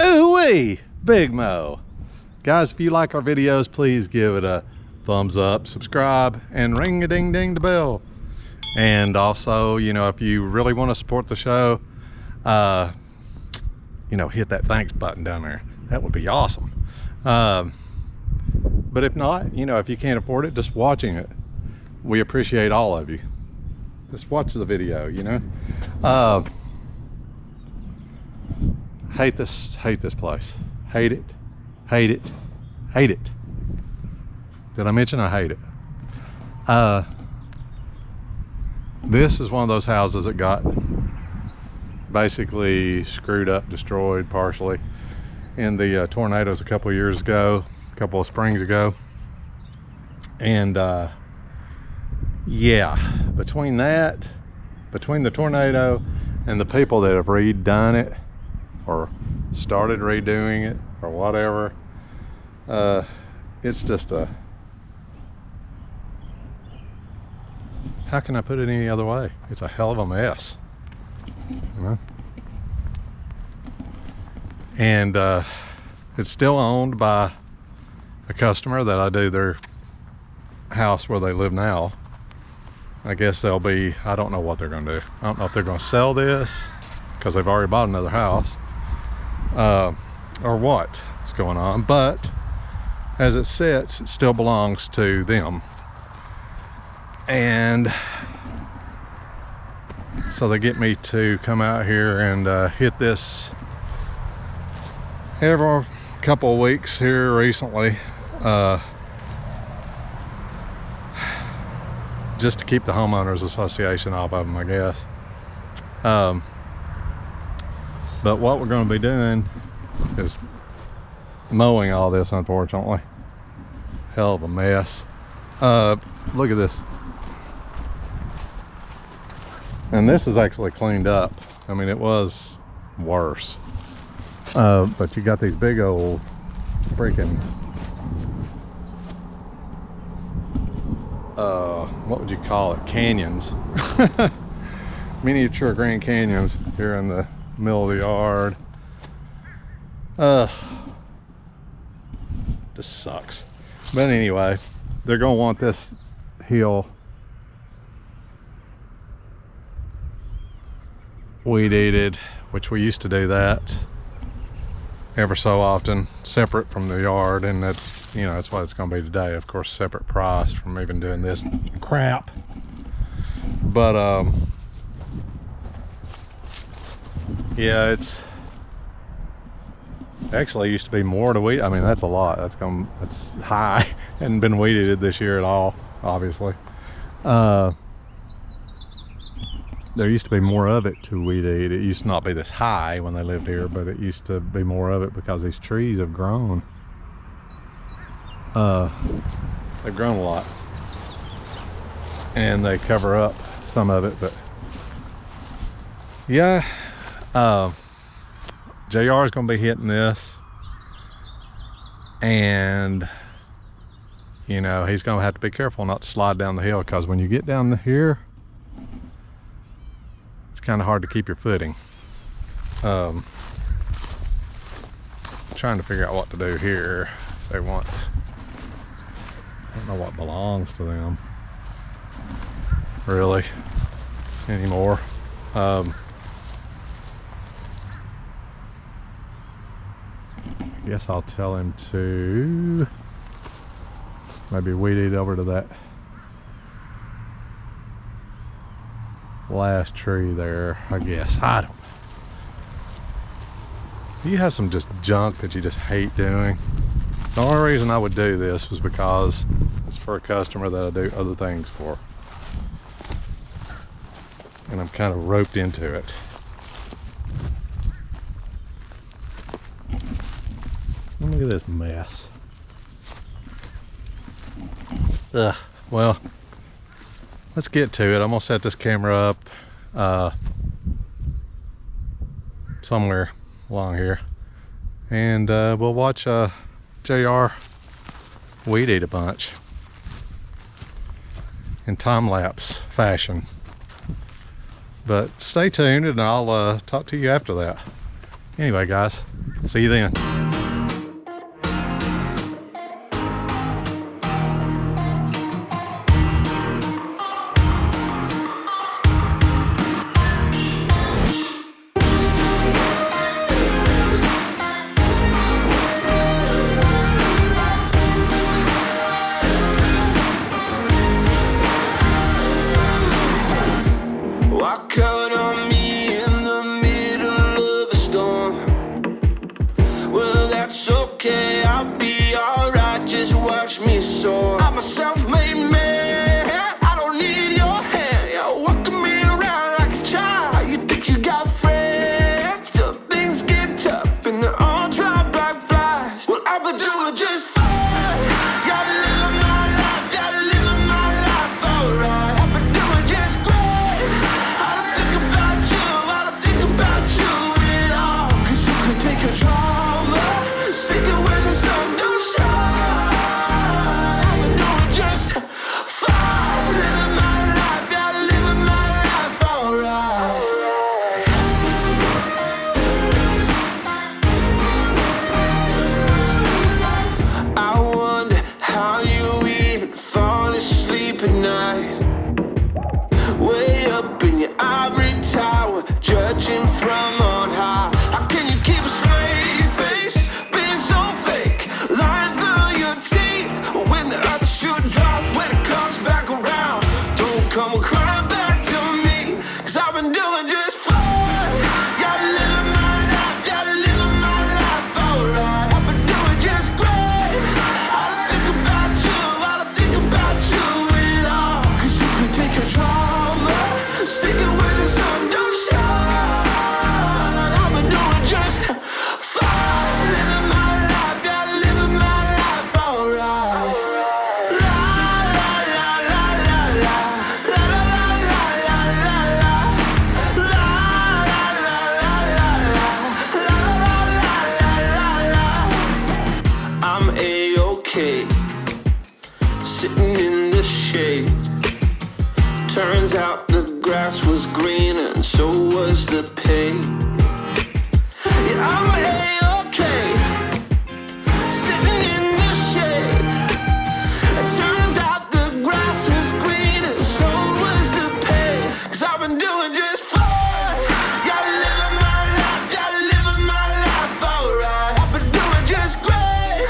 Ooh-wee, Big Mo. Guys, if you like our videos, please give it a thumbs up, subscribe, and ring-a-ding-ding the bell. And also, you know, if you really want to support the show, you know, hit that thanks button down there. That would be awesome. But if not, you know, if you can't afford it, just watching it, we appreciate all of you. Just watch the video, you know. Hate this place. Hate it, hate it, hate it. Did I mention I hate it? This is one of those houses that got basically screwed up, destroyed partially in the tornadoes a couple of years ago, a couple of springs ago. And yeah, between the tornado and the people that have redone it or started redoing it or whatever, it's just a, how can I put it any other way? It's a hell of a mess, you know? And it's still owned by a customer that I do their house where they live now. I guess they'll be, I don't know what they're gonna do. I don't know if they're gonna sell this because they've already bought another house, or what's going on. But as it sits, it still belongs to them. And so they get me to come out here and hit this every couple of weeks here recently, just to keep the homeowners association off of them, I guess. But what we're going to be doing is mowing all this, unfortunately. Hell of a mess. Look at this. And this is actually cleaned up. I mean, it was worse. But you got these big old freaking, what would you call it? Canyons. Miniature Grand Canyons here in the middle of the yard. Just sucks. But anyway, they're gonna want this hill weed eated, which we used to do that ever so often, separate from the yard, and that's, you know, that's what it's gonna be today. Of course, separate price from even doing this crap. But yeah, it's actually used to be more to weed. I mean, that's a lot. That's high. Hadn't been weeded this year at all, obviously. There used to be more of it to weed eat. It used to not be this high when they lived here, but it used to be more of it because these trees have grown. They've grown a lot, and they cover up some of it. But yeah, JR is going to be hitting this, and you know, he's going to have to be careful not to slide down the hill, because when you get down here, it's kind of hard to keep your footing. Trying to figure out what to do here. They want, I don't know what belongs to them really anymore. I guess I'll tell him to maybe weed eat over to that last tree there, I guess. I don't know. You have some just junk that you just hate doing. The only reason I would do this was because it's for a customer that I do other things for, and I'm kind of roped into it. Look at this mess. Well, let's get to it. I'm gonna set this camera up somewhere along here, and we'll watch JR weed eat a bunch in time-lapse fashion. But stay tuned, and I'll talk to you after that. Anyway, guys, see you then. Count on me in the middle of a storm. Well, that's okay, I'll be alright. Just watch me soar. I'm a self-made man. I don't need your hand. You're walking me around like a child. You think you got friends till things get tough and they're all dry like flies. Well, I've been doing just fine. Gotta live my life, gotta live my life alright. I've been doing just great. At night, way up in your ivory tower, judging from on high. How can you keep a straight face, being so fake, lying through your teeth? When the other shoe drops, when it comes back around, don't come crying back to me, 'cause I've been doing just fine. Gotta live my life, gotta live my life alright. I've been doing just great. I don't think about you, I don't think about you. Take a drama, stick it where the sun don't shine. I've been doing just fine, living my life, gotta live my life alright. La la la la la la, la la la la la la, la la la la la, la la la la la. I'm A-okay, sitting in the shade. Turns out the grass was greener and so was the pay. Yeah, I'm A-okay, sitting in the shade. It turns out the grass was greener and so was the pay. 'Cause I've been doing just fine. Gotta live my life, gotta live my life alright. I've been doing just great.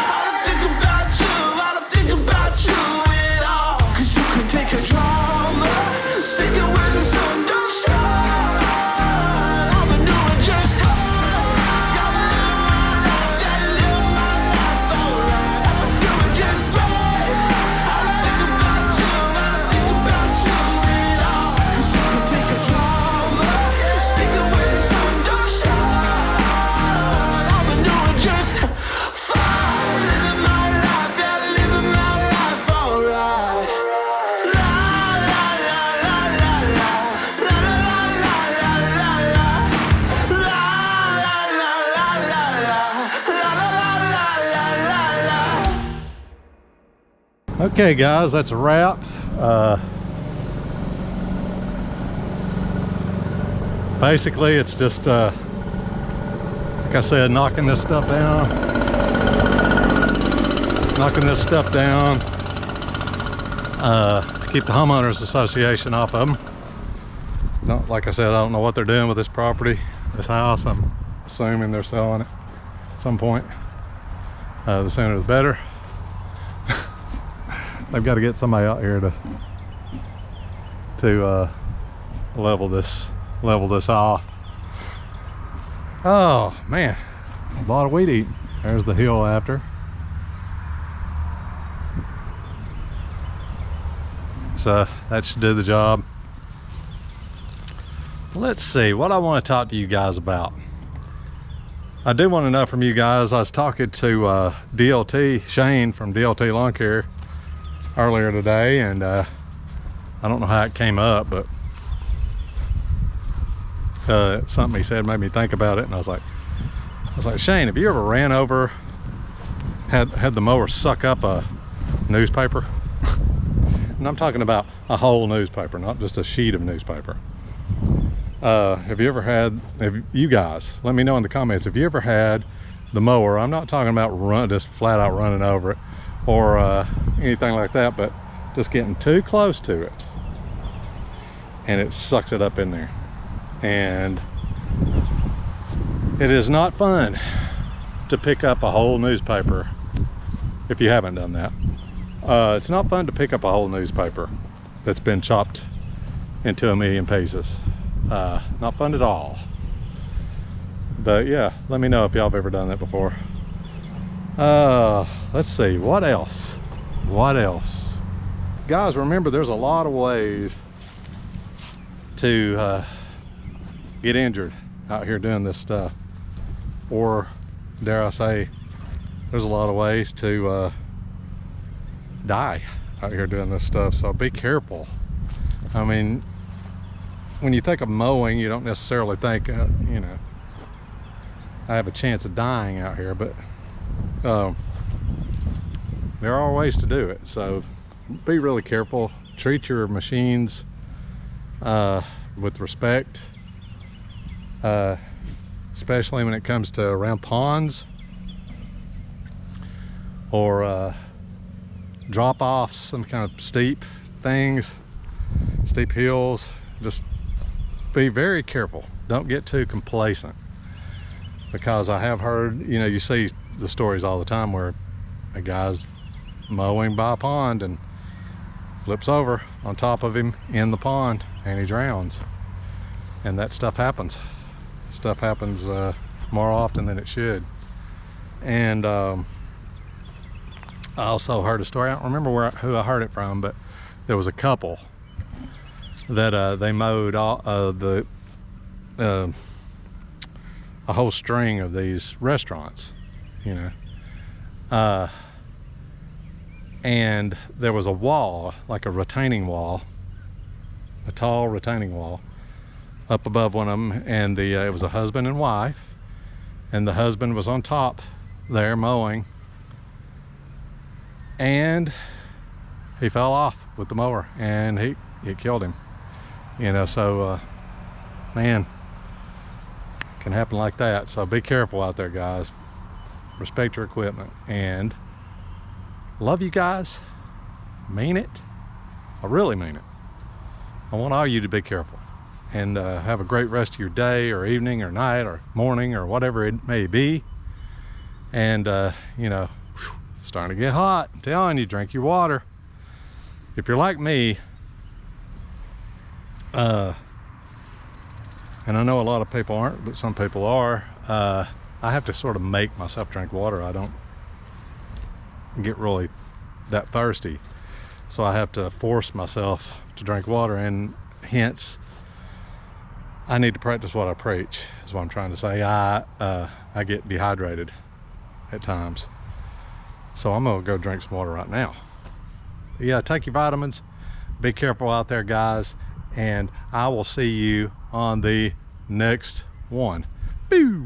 I don't think about you, I don't think about you at all. 'Cause you can take a drive, stick it where the sun don't shine. I've been doing just fine. Gotta live my life, gotta live my life alright. I've been doing just great. I don't think about you, I don't think about you at all. 'Cause you can take a drama, stick it where the sun don't shine. I've been doing just fine. Living my life, gotta live my life alright. Okay, guys, that's a wrap. Basically, it's just, like I said, knocking this stuff down. To keep the homeowners association off of them. Like I said, I don't know what they're doing with this property, this house. I'm assuming they're selling it at some point. The sooner the better. They've got to get somebody out here to level this off. Oh man, a lot of weed eating. There's the hill after. So that should do the job. Let's see what I want to talk to you guys about. I do want to know from you guys. I was talking to DLT, Shane from DLT Lawn Care earlier today, and I don't know how it came up, but something he said made me think about it, and I was like, Shane, have you ever ran over, had the mower suck up a newspaper? And I'm talking about a whole newspaper, not just a sheet of newspaper. Have you ever had, you guys, let me know in the comments, have you ever had the mower, I'm not talking about just flat out running over it or anything like that, but just getting too close to it and it sucks it up in there. And it is not fun to pick up a whole newspaper if you haven't done that. It's not fun to pick up a whole newspaper that's been chopped into a million pieces. Not fun at all. But yeah, let me know if y'all have ever done that before. Let's see, what else? Guys, remember there's a lot of ways to get injured out here doing this stuff. Or dare I say, there's a lot of ways to die out here doing this stuff, so be careful. I mean, when you think of mowing, you don't necessarily think, you know, I have a chance of dying out here, but there are ways to do it, so be really careful. Treat your machines with respect, especially when it comes to around ponds or drop-offs, some kind of steep things, steep hills. Just be very careful. Don't get too complacent, because I have heard, you know, you see the stories all the time where a guy's mowing by a pond and flips over on top of him in the pond and he drowns. And that stuff happens. Stuff happens more often than it should. And I also heard a story, I don't remember who I heard it from, but there was a couple that they mowed all a whole string of these restaurants, you know, and there was a wall, like a retaining wall, a tall retaining wall up above one of them, and it was a husband and wife, and the husband was on top there mowing, and he fell off with the mower and it killed him, you know. So man, can happen like that. So be careful out there, guys. Respect your equipment, and love you guys. Mean it. I really mean it. I want all you to be careful, and have a great rest of your day or evening or night or morning or whatever it may be. And you know, starting to get hot. I'm telling you, drink your water. If you're like me, and I know a lot of people aren't, but some people are, I have to sort of make myself drink water. I don't get really that thirsty, so I have to force myself to drink water, and hence I need to practice what I preach, is what I'm trying to say. I get dehydrated at times, so I'm gonna go drink some water right now. Yeah, take your vitamins, be careful out there, guys, and I will see you on the next one. Boo!